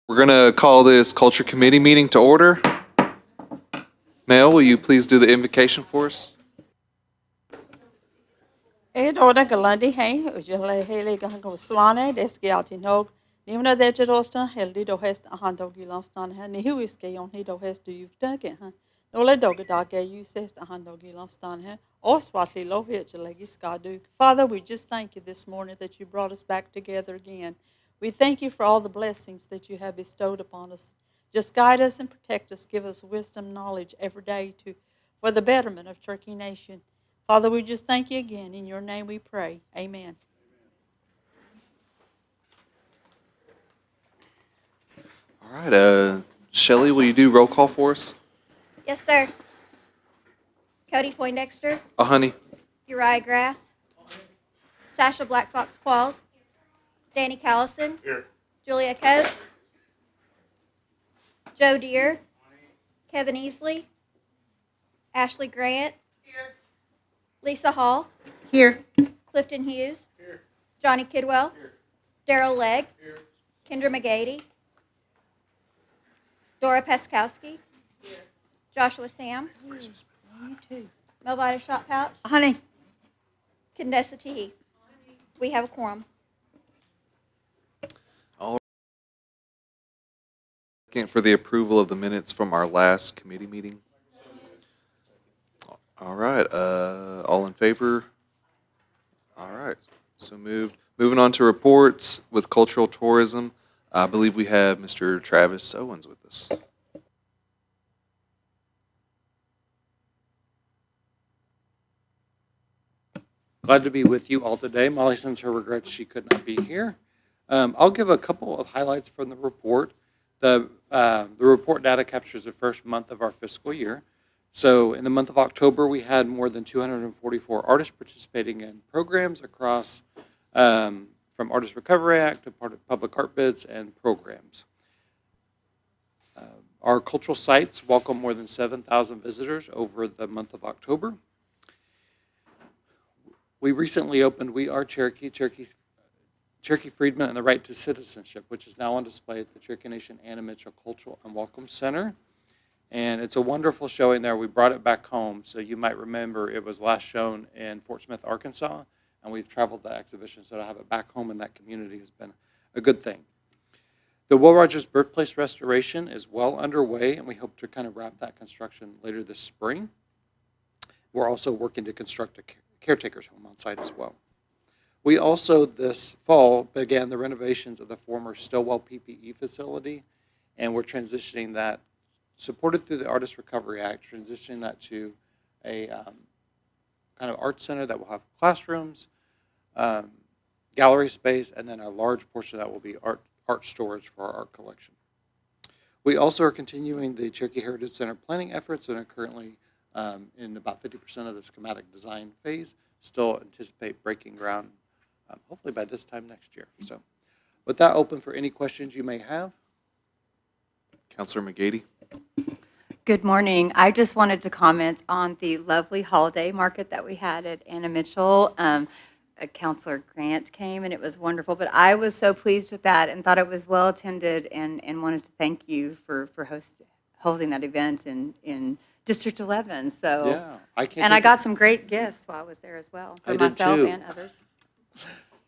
We're going to call this Culture Committee meeting to order. Mel, will you please do the invocation for us? Ora galandi hai ujale hele gango slane deskiati nog nimna de jodostan heldi do hest ahando gilastan ha ni hu iske on he do hest do you take ha no le dog dage you sest ahando gilastan ha oswatli lo hit legi skadu. Father, we just thank you this morning that you brought us back together again. We thank you for all the blessings that you have bestowed upon us. Just guide us and protect us, give us wisdom, knowledge every day for the betterment of Turkey Nation. Father, we just thank you again. In your name we pray. Amen. All right. Shelley, will you do roll call for us? Yes, sir. Cody Poindexter, Honey. Uriah Grass, Sasha Black Fox Qualls, Danny Callison, Here. Julia Coates, Joe Deere, Kevin Easley, Ashley Grant, Here. Lisa Hall, Here. Clifton Hughes, Here. Johnny Kidwell, Here. Daryl Legg, Here. Kendra McGady, Dora Paskowski, Joshua Sam, You too. Melvita Shot Pouch, Honey. Condessa Teehee. We have a quorum. For the approval of the minutes from our last committee meeting. All right. All in favor? All right. So moved. Moving on to reports with cultural tourism. I believe we have Mr. Travis Owens with us. Glad to be with you all today. Molly sends her regrets she could not be here. I'll give a couple of highlights from the report. The report data captures the first month of our fiscal year. So in the month of October, we had more than 244 artists participating in programs across from Artist Recovery Act to public art bids and programs. Our cultural sites welcome more than 7,000 visitors over the month of October. We recently opened We Are Cherokee, Cherokee Freedmen and the Right to Citizenship, which is now on display at the Cherokee Nation Anna Mitchell Cultural and Welcome Center. And it's a wonderful showing there. We brought it back home, so you might remember it was last shown in Fort Smith, Arkansas, and we've traveled the exhibition, so to have it back home in that community has been a good thing. The Will Rogers Birthplace restoration is well underway, and we hope to kind of wrap that construction later this spring. We're also working to construct a caretaker's home on site as well. We also, this fall, began the renovations of the former Stillwell PPE facility, and we're transitioning that, supported through the Artist Recovery Act, transitioning that to a kind of art center that will have classrooms, gallery space, and then a large portion of that will be art storage for our art collection. We also are continuing the Cherokee Heritage Center planning efforts and are currently in about 50% of the schematic design phase. Still anticipate breaking ground hopefully by this time next year. So with that, open for any questions you may have. Councilor McGady. Good morning. I just wanted to comment on the lovely holiday market that we had at Anna Mitchell. Councilor Grant came and it was wonderful, but I was so pleased with that and thought it was well attended and wanted to thank you for holding that event in District 11. So Yeah, I got some great gifts while I was there as well for I did myself too. and others.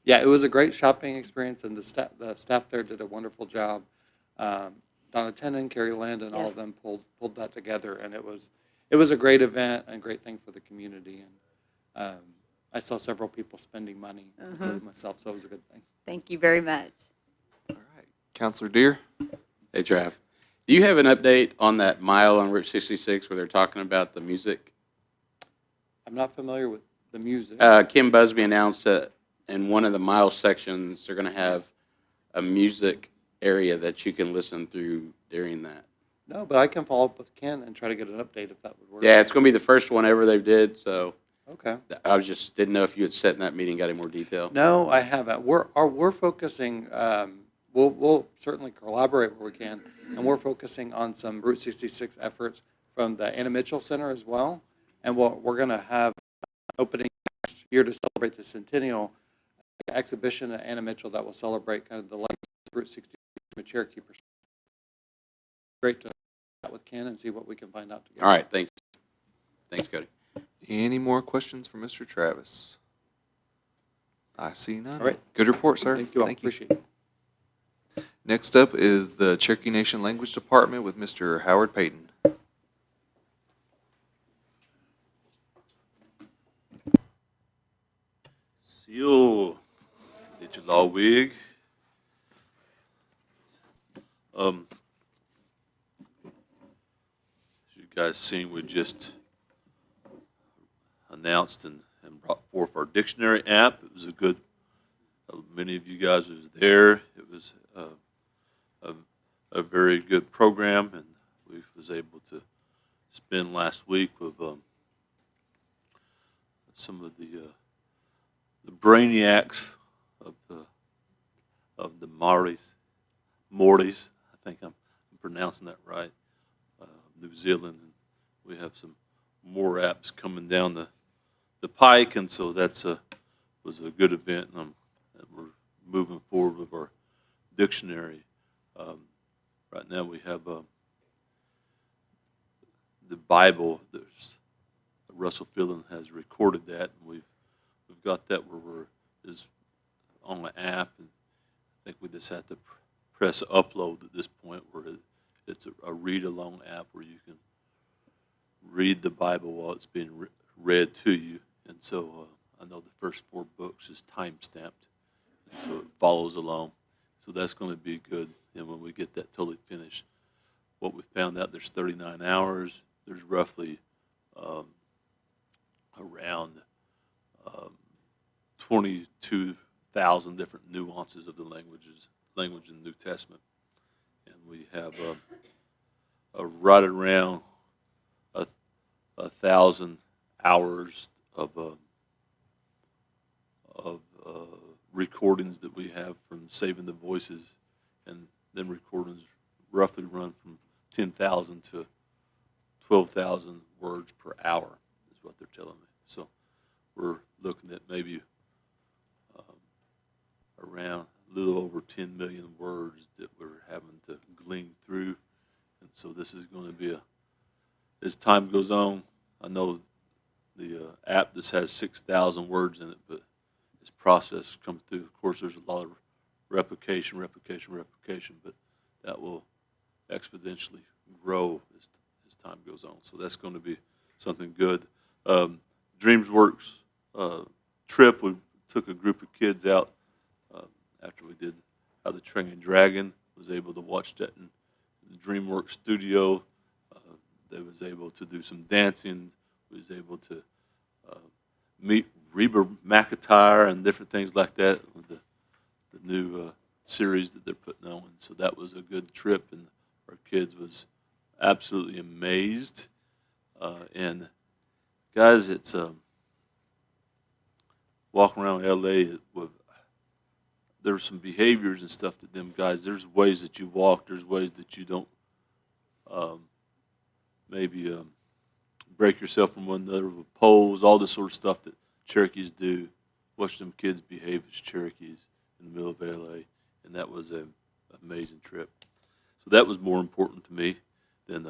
Yeah, it was a great shopping experience, and the staff there did a wonderful job. Donna Tenen, Carrie Land, and all of Yes. them pulled that together, and it was a great event and a great thing for the community. And I saw several people spending money, including myself, so it was a good thing. Thank you very much. All right. Councilor Deere. Hey, Trav. Do you have an update on that mile on Route 66 where they're talking about the music? I'm not familiar with the music. Kim Busby announced that in one of the mile sections, they're going to have a music area that you can listen through during that. No, but I can follow up with Ken and try to get an update if that would work. Yeah, it's going to be the first one ever they did, so Okay. I didn't know if you had sat in that meeting, got any more detail. No, I haven't. We're focusing. We'll certainly collaborate where we can, and we're focusing on some Route 66 efforts from the Anna Mitchell Center as well. And we're going to have opening next year to celebrate the centennial exhibition at Anna Mitchell that will celebrate kind of the legacy of Route 66 from a Cherokee perspective. great to chat with Ken and see what we can find out together. All right, thanks. Thanks, Cody. Any more questions for Mr. Travis? I see none. All right. Good report, sir. Thank you all, appreciate it. Next up is the Cherokee Nation Language Department with Mr. Howard Payton. Sio Lawig. As you guys seen, we just announced and brought forth our dictionary app. It was a good, many of you guys was there. It was a very good program, and we was able to spend last week with some of the brainiacs of the Mortys. I think I'm pronouncing that right. New Zealand, and we have some more apps coming down the pike, and so was a good event, and we're moving forward with our dictionary. Right now we have the Bible. Russell Fielding has recorded that, and we've got that where is on the app, and I think we just have to press upload at this point, where it's a read-along app where you can read the Bible while it's being read to you. And so I know the first 4 books is time-stamped, and so it follows along. So that's going to be good. And when we get that totally finished, what we found out, there's 39 hours. There's roughly around 22,000 different nuances of the language in the New Testament. And we have right around 1,000 hours of recordings that we have from Saving the Voices, and then recordings roughly run from 10,000 to 12,000 words per hour is what they're telling me. So we're looking at maybe around a little over 10 million words that we're having to glean through. And so this is going to be as time goes on, I know the app just has 6,000 words in it, but this process comes through. Of course, there's a lot of replication, but that will exponentially grow as time goes on. So that's going to be something good. DreamsWorks trip, we took a group of kids out after we did How to Train a Dragon. Was able to watch that in the DreamWorks studio. They was able to do some dancing. Was able to meet Reba McEntire and different things like that with the new series that they're putting on. And so that was a good trip, and our kids was absolutely amazed. And guys, it's walking around LA with there's some behaviors and stuff that them guys, there's ways that you walk, there's ways that you don't maybe break yourself from one another with poles, all this sort of stuff that Cherokees do. Watch them kids behave as Cherokees in the middle of LA, and that was an amazing trip. So that was more important to me than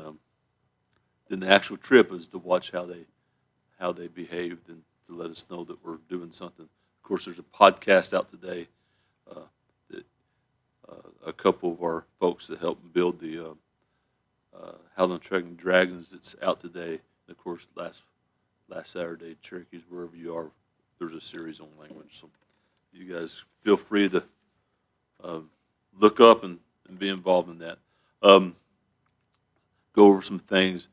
the actual trip, is to watch how they behaved and to let us know that we're doing something. Of course, there's a podcast out today that a couple of our folks that helped build the How to Train Dragons that's out today. And of course, last Saturday, Cherokees, wherever you are, there's a series on language. So you guys feel free to look up and be involved in that. Go over some things.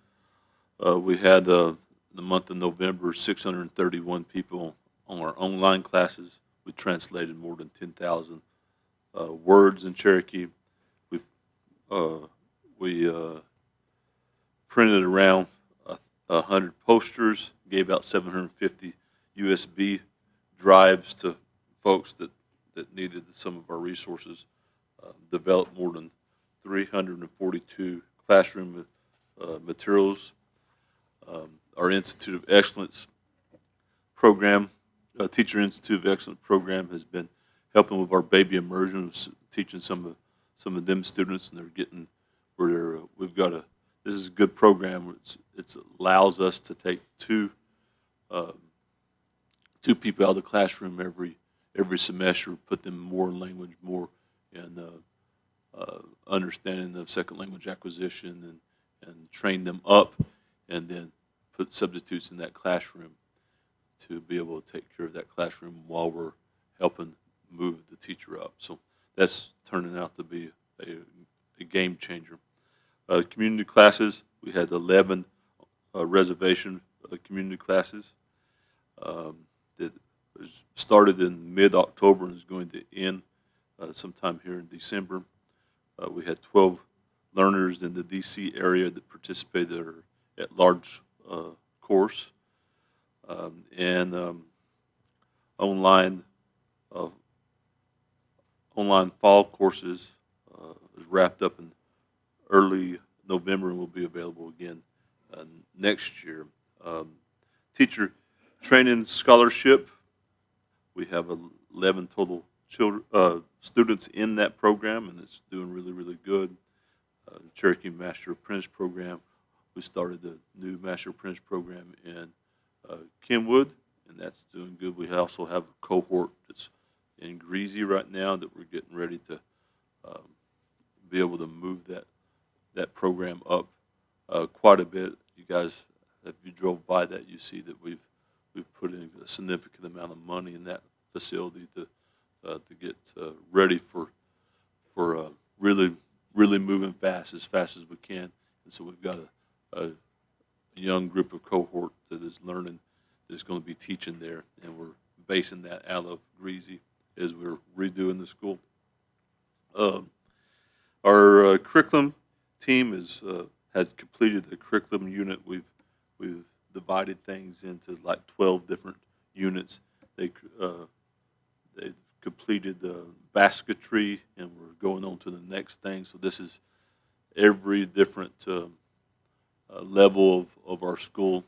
We had the month of November, 631 people on our online classes. We translated more than 10,000 words in Cherokee. We printed around 100 posters, gave out 750 USB drives to folks that needed some of our resources, developed more than 342 classroom materials. Our Institute of Excellence program, Teacher Institute of Excellence program, has been helping with our baby immersion, teaching some of them students, and they're getting where we've got this is a good program. It allows us to take two people out of the classroom every semester, put them more in language, more in understanding of second language acquisition, and train them up, and then put substitutes in that classroom to be able to take care of that classroom while we're helping move the teacher up. So that's turning out to be a game changer. Community classes, we had 11 reservation community classes that was started in mid-October and is going to end sometime here in December. We had 12 learners in the DC area that participated at large course, and online fall courses is wrapped up in early November and will be available again next year. Teacher training scholarship, we have 11 total students in that program, and it's doing really, really good. Cherokee Master Apprentice Program, we started the new Master Apprentice Program in Kenwood, and that's doing good. We also have a cohort that's in Greasy right now that we're getting ready to be able to move that program up quite a bit. You guys, if you drove by that, you see that we've put in a significant amount of money in that facility to get ready for really moving fast as we can. And so we've got a young group of cohort that is learning, that's going to be teaching there, and we're basing that out of Greasy as we're redoing the school. Our curriculum team has completed the curriculum unit. We've divided things into like 12 different units. They've completed the basketry, and we're going on to the next thing. So this is every different level of our school.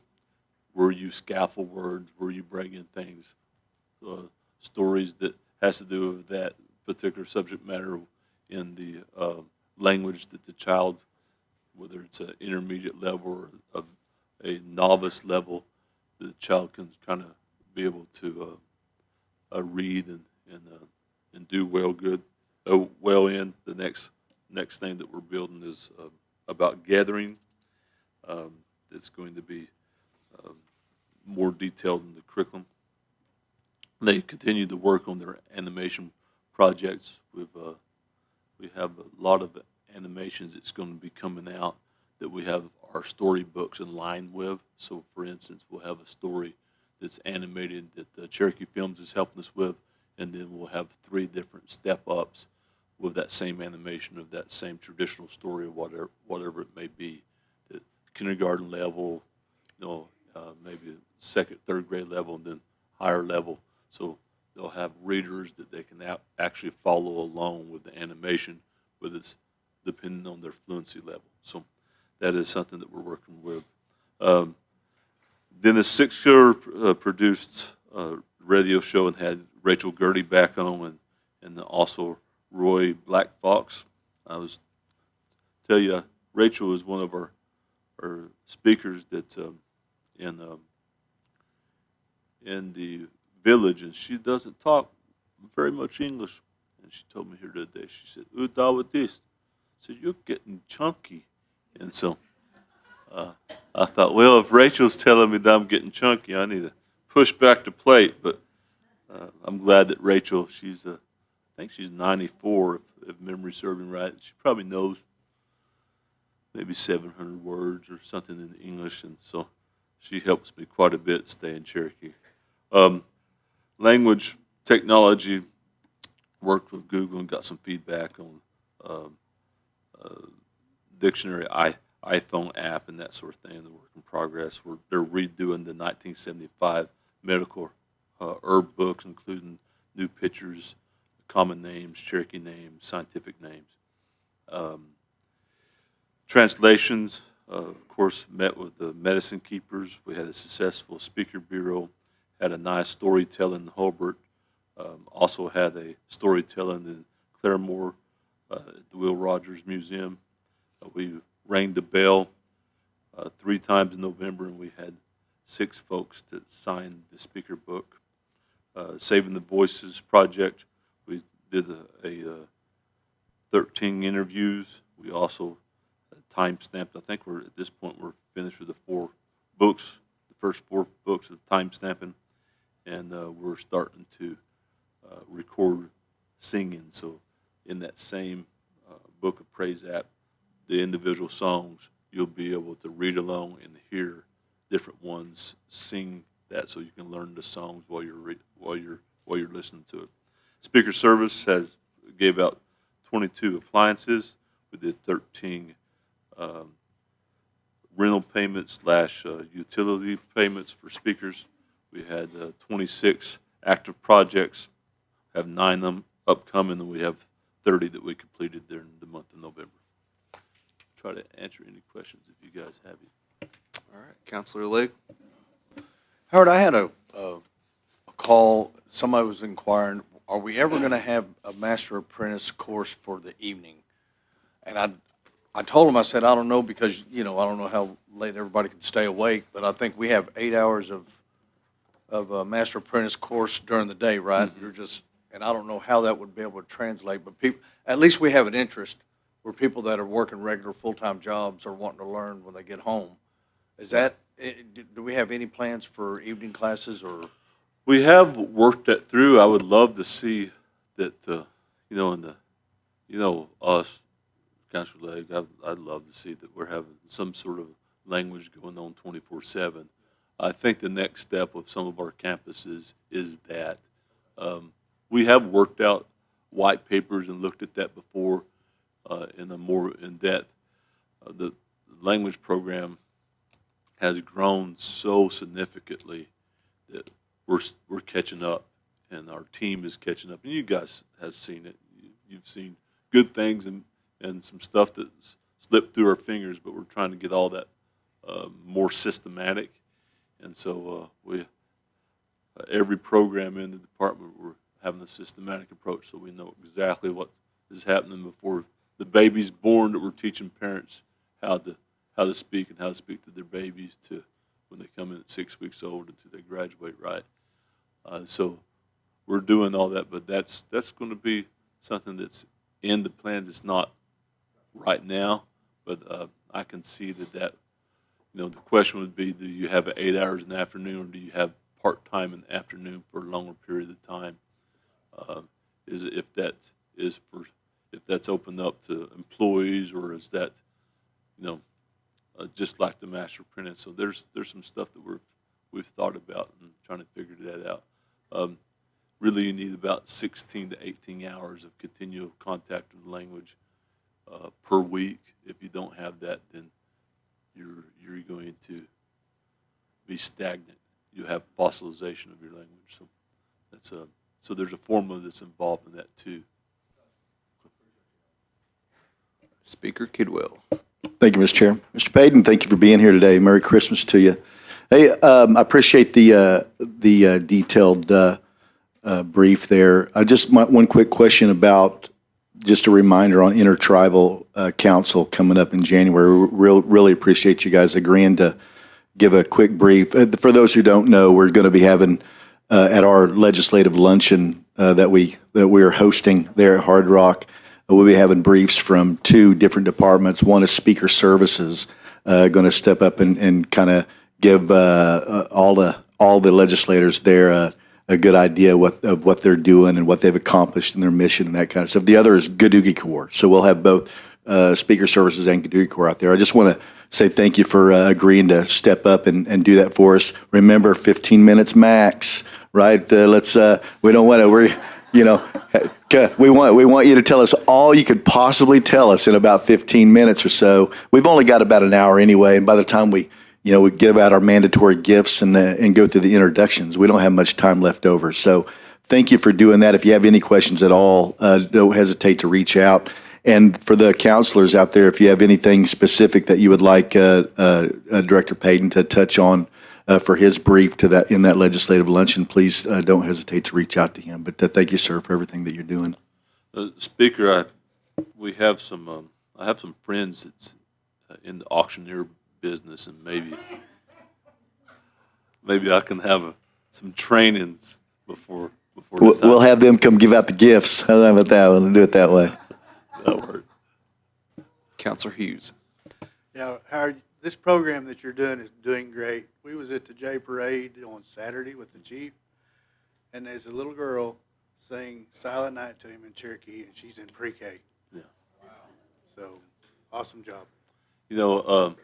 Where you scaffold words, where you bring in things, stories that has to do with that particular subject matter in the language that the child, whether it's an intermediate level or a novice level, the child can kind of be able to read and do well in. The next thing that we're building is about gathering. It's going to be more detailed in the curriculum. They continue to work on their animation projects. We have a lot of animations that's going to be coming out that we have our storybooks in line with. So, for instance, we'll have a story that's animated that Cherokee Films is helping us with, and then we'll have 3 different step-ups with that same animation of that same traditional story or whatever it may be. The kindergarten level, maybe second, third grade level, and then higher level. So they'll have readers that they can actually follow along with the animation, with it's depending on their fluency level. So that is something that we're working with. Then the 6th year produced a radio show and had Rachel Gertie back on, and also Roy Black Fox. I was tell you, Rachel is one of our speakers that in the village, and she doesn't talk very much English. And she told me here today, she said, with this. I said, you're getting chunky. And so I thought, well, if Rachel's telling me that I'm getting chunky, I need to push back the plate. But I'm glad that Rachel, I think she's 94, if memory serves me right. She probably knows maybe 700 words or something in English, and so she helps me quite a bit stay in Cherokee. Language technology, worked with Google and got some feedback on dictionary iPhone app and that sort of thing. The work in progress. They're redoing the 1975 medical herb books, including new pictures, common names, Cherokee names, scientific names. Translations, of course, met with the Medicine Keepers. We had a successful speaker bureau, had a nice storytelling in Hobart, also had a storytelling in Claremore at the Will Rogers Museum. We rang the bell 3 times in November, and we had 6 folks that signed the speaker book. Saving the Voices project, we did a 13 interviews. We also time-stamped. I think at this point we're finished with the 4 books, the first 4 books of time-stamping, and we're starting to record singing. So in that same Book of Praise app, the individual songs, you'll be able to read along and hear different ones sing that, so you can learn the songs while you're listening to it. Speaker Service gave out 22 appliances. We did 13 rental payments / utility payments for speakers. We had 26 active projects, have 9 of them upcoming, and we have 30 that we completed during the month of November. Try to answer any questions if you guys have any. All right, Counselor Legg. Howard, I had a call, somebody was inquiring, are we ever going to have a Master Apprentice course for the evening? And I told him, I said, I don't know, because, I don't know how late everybody can stay awake, but I think we have 8 hours of a Master Apprentice course during the day, right? And I don't know how that would be able to translate, but at least we have an interest where people that are working regular full-time jobs are wanting to learn when they get home. Do we have any plans for evening classes, or? We have worked that through. I would love to see that, us, Councilor Legg, I'd love to see that we're having some sort of language going on 24/7. I think the next step of some of our campuses is that we have worked out white papers and looked at that before in a more in-depth. The language program has grown so significantly that we're catching up, and our team is catching up. And you guys have seen it. You've seen good things and some stuff that's slipped through our fingers, but we're trying to get all that more systematic. And so every program in the department, we're having a systematic approach, so we know exactly what is happening before the baby's born, that we're teaching parents how to speak and how to speak to their babies to when they come in at 6 weeks old until they graduate, right? So we're doing all that, but that's going to be something that's in the plans. It's not right now, but I can see that the question would be, do you have 8 hours in the afternoon, or do you have part-time in the afternoon for a longer period of time? If that's opened up to employees, or is that, just like the Master Apprentice? So there's some stuff that we've thought about and trying to figure that out. Really, you need about 16 to 18 hours of continual contact with the language per week. If you don't have that, then you're going to be stagnant. You have fossilization of your language. So so there's a formula that's involved in that too. Speaker Kidwell. Thank you, Mr. Chair. Mr. Payton, thank you for being here today. Merry Christmas to you. Hey, I appreciate the detailed brief there. I just one quick question about, just a reminder on Intertribal Council coming up in January. Really appreciate you guys agreeing to give a quick brief. For those who don't know, we're going to be having at our legislative luncheon that we are hosting there at Hard Rock. We'll be having briefs from 2 different departments. One is Speaker Services, going to step up and kind of give all the legislators there a good idea of what they're doing and what they've accomplished in their mission and that kind of stuff. The other is Gadoogie Corps. So we'll have both Speaker Services and Gadoogie Corps out there. I just want to say thank you for agreeing to step up and do that for us. Remember, 15 minutes max, right? We don't want to, we want you to tell us all you could possibly tell us in about 15 minutes or so. We've only got about an hour anyway, and by the time we give out our mandatory gifts and go through the introductions, we don't have much time left over. So thank you for doing that. If you have any questions at all, don't hesitate to reach out. And for the counselors out there, if you have anything specific that you would like Director Payton to touch on for his brief in that legislative luncheon, please don't hesitate to reach out to him. But thank you, sir, for everything that you're doing. Speaker, we have some, I have some friends that's in the auctioneer business, and maybe I can have some trainings before the time. We'll have them come give out the gifts. How about that? We'll do it that way. That'll work. Counselor Hughes. Yeah, Howard, this program that you're doing is doing great. We was at the J Parade on Saturday with the chief, and there's a little girl sang Silent Night to him in Cherokee, and she's in pre-K. Yeah. So, awesome job. You know,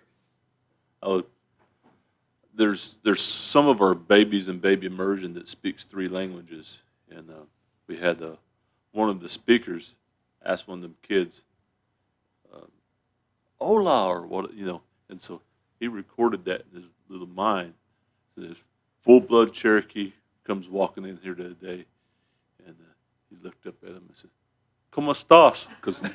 there's some of our babies in baby immersion that speaks 3 languages, and we had one of the speakers ask one of them kids, "Hola," or what, and so he recorded that in his little mind. So this full-blood Cherokee comes walking in here today, and he looked up at him and said, "¿Cómo estás?" Because he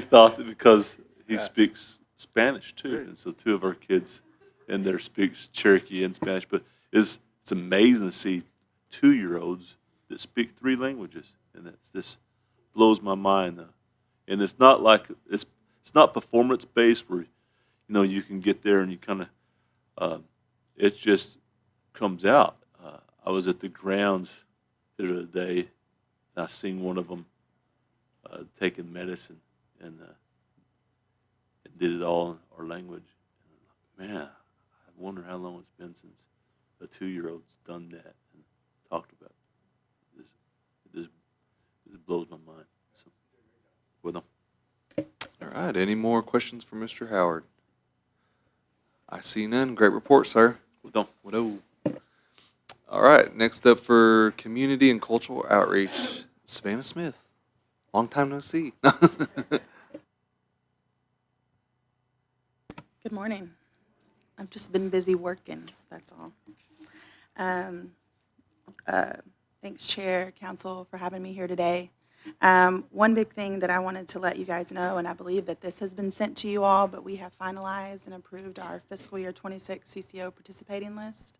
thought that because he speaks Spanish too, and so 2 of our kids in there speaks Cherokee and Spanish. But it's amazing to see 2-year-olds that speak 3 languages, and that just blows my mind. And it's not like it's not performance based where you can get there and you kind of it just comes out. I was at the grounds the other day, and I seen one of them taking medicine and did it all in our language. Man, I wonder how long it's been since a 2-year-old's done that and talked about it. It blows my mind. So, with them. All right, any more questions for Mr. Howard? I see none. Great report, sir. With them. Widow. All right, next up for community and cultural outreach, Savannah Smith. Long time no see. Good morning. I've just been busy working, that's all. Thanks, Chair, Council, for having me here today. One big thing that I wanted to let you guys know, and I believe that this has been sent to you all, but we have finalized and approved our fiscal year 26 CCO participating list,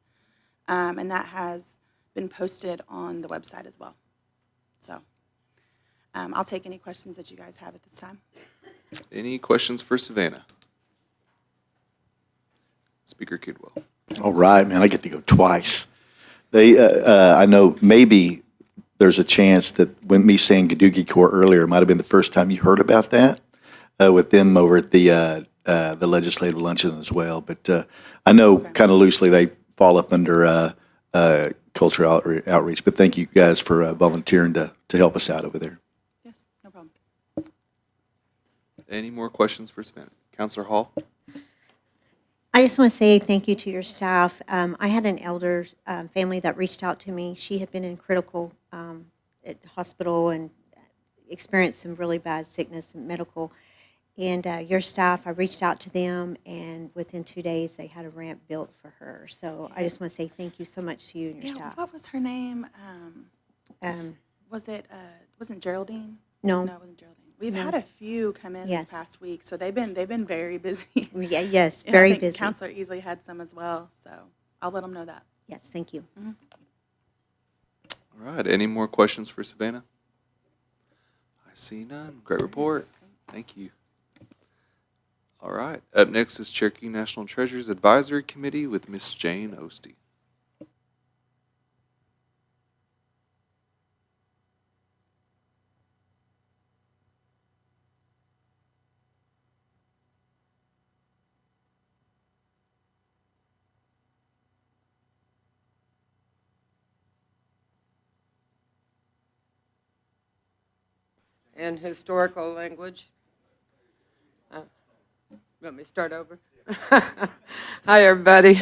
and that has been posted on the website as well. So I'll take any questions that you guys have at this time. Any questions for Savannah? Speaker Kidwell. All right, man, I get to go twice. I know maybe there's a chance that when me saying Gadoogie Corps earlier might have been the first time you heard about that with them over at the legislative luncheon as well. But I know kind of loosely they fall up under cultural outreach. But thank you guys for volunteering to help us out over there. Yes, no problem. Any more questions for Savannah? Counselor Hall? I just want to say thank you to your staff. I had an elder family that reached out to me. She had been in critical at hospital and experienced some really bad sickness and medical. And your staff, I reached out to them, and within 2 days, they had a ramp built for her. So I just want to say thank you so much to you and your staff. What was her name? Wasn't Geraldine? No. No, it wasn't Geraldine. We've had a few come in Yes. this past week, so they've been very busy. Yeah, yes, And I very think busy. Counselor Easley had some as well, so I'll let them know that. Yes, thank you. All right, any more questions for Savannah? I see none. Great report. Thank you. All right, up next is Cherokee National Treasures Advisory Committee with Miss Jane Ostie. And historical language. Want me to start over? Hi, everybody.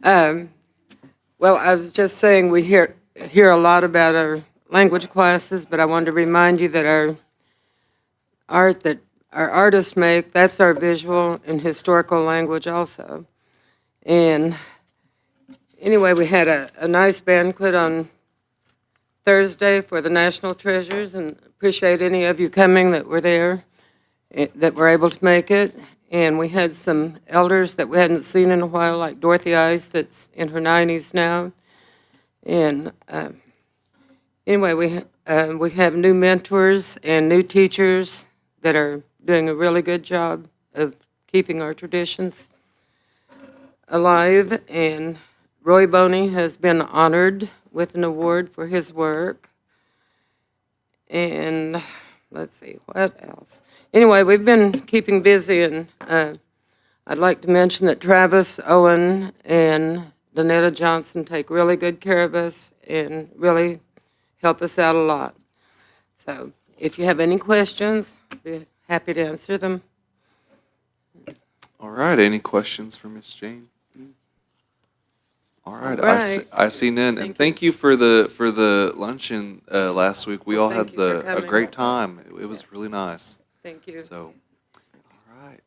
Well, I was just saying we hear a lot about our language classes, but I wanted to remind you that our art that our artists make, that's our visual and historical language also. And anyway, we had a nice banquet on Thursday for the National Treasures, and appreciate any of you coming that were there, that were able to make it. And we had some elders that we hadn't seen in a while, like Dorothy Ice, that's in her 90s now. And anyway, we have new mentors and new teachers that are doing a really good job of keeping our traditions alive. And Roy Boney has been honored with an award for his work. And let's see, what else? Anyway, we've been keeping busy, and I'd like to mention that Travis Owen and Donetta Johnson take really good care of us and really help us out a lot. So if you have any questions, I'd be happy to answer them. All right, any questions for Miss Jane? All right, All right. I see none, and thank you for the luncheon last week. We all Thank had you for a coming. great time. It was really nice. Thank you. So, all right.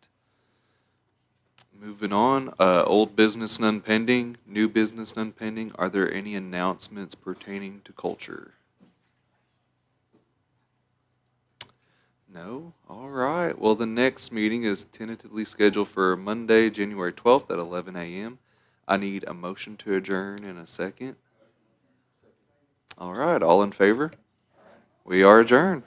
Moving on, old business, none pending, new business, none pending. Are there any announcements pertaining to culture? No? All right. Well, the next meeting is tentatively scheduled for Monday, January 12th at 11 a.m. I need a motion to adjourn in a second. All right, all in favor? We are adjourned.